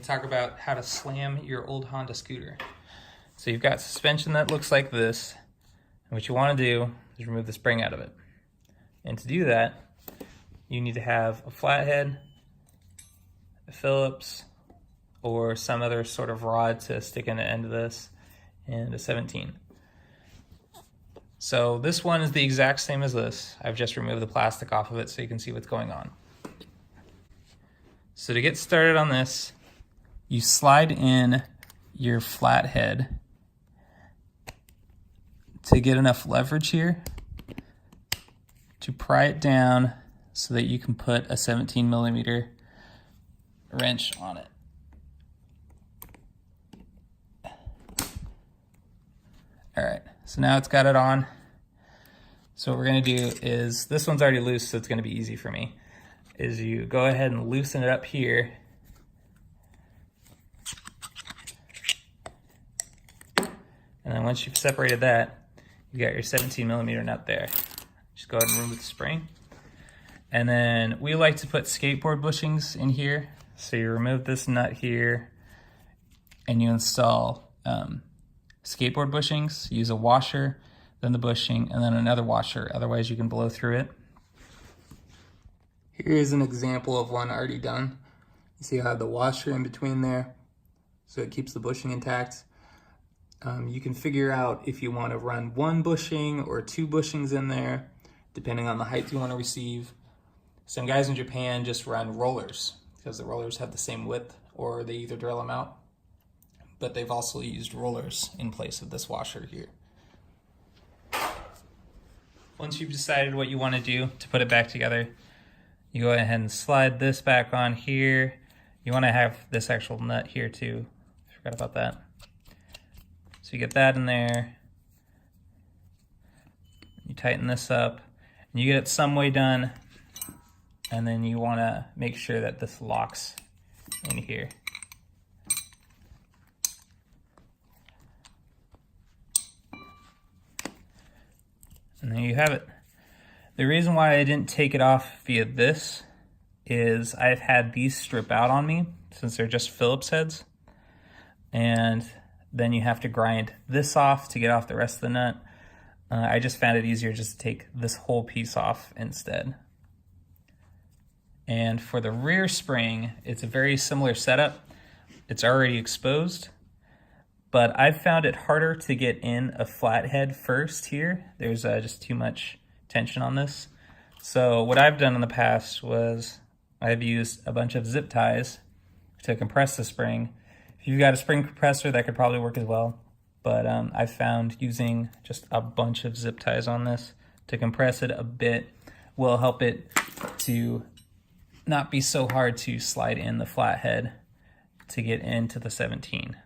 talk about how to slam your old Honda scooter. So you've got suspension that looks like this, and what you want to do is remove the spring out of it. And to do that, you need to have a flathead, a Phillips, or some other sort of rod to stick in the end of this, and a 17. So this one is the exact same as this. I've just removed the plastic off of it so you can see what's going on. So to get started on this, you slide in your flathead to get enough leverage here to pry it down so that you can put a 17 millimeter wrench on it. All right, so now it's got it on. So what we're gonna do is, this one's already loose, so it's gonna be easy for me, is you go ahead and loosen it up here. And then once you've separated that, you got your 17 millimeter nut there. Just go ahead and remove the spring. And then we like to put skateboard bushings in here. So you remove this nut here and you install skateboard bushings. Use a washer, then the bushing, and then another washer. Otherwise you can blow through it. Here is an example of one already done. You see I have the washer in between there, so it keeps the bushing intact. You can figure out if you want to run one bushing or two bushings in there, depending on the height you want to receive. Some guys in Japan just run rollers because the rollers have the same width, or they either drill them out, but they've also used rollers in place of this washer here. Once you've decided what you want to do to put it back together, you go ahead and slide this back on here. You want to have this actual nut here too. Forgot about that. So you get that in there. You tighten this up, and you get it some way done, and then you want to make sure that this locks in here. And there you have it. The reason why I didn't take it off via this is I've had these strip out on me since they're just Phillips heads, and then you have to grind this off to get off the rest of the nut. I just found it easier just to take this whole piece off instead. And for the rear spring, it's a very similar setup. It's already exposed, but I've found it harder to get in a flathead first here. There's just too much tension on this. So what I've done in the past was I've used a bunch of zip ties to compress the spring. If you've got a spring compressor, that could probably work as well. But I've found using just a bunch of zip ties on this to compress it a bit will help it to not be so hard to slide in the flathead to get into the 17.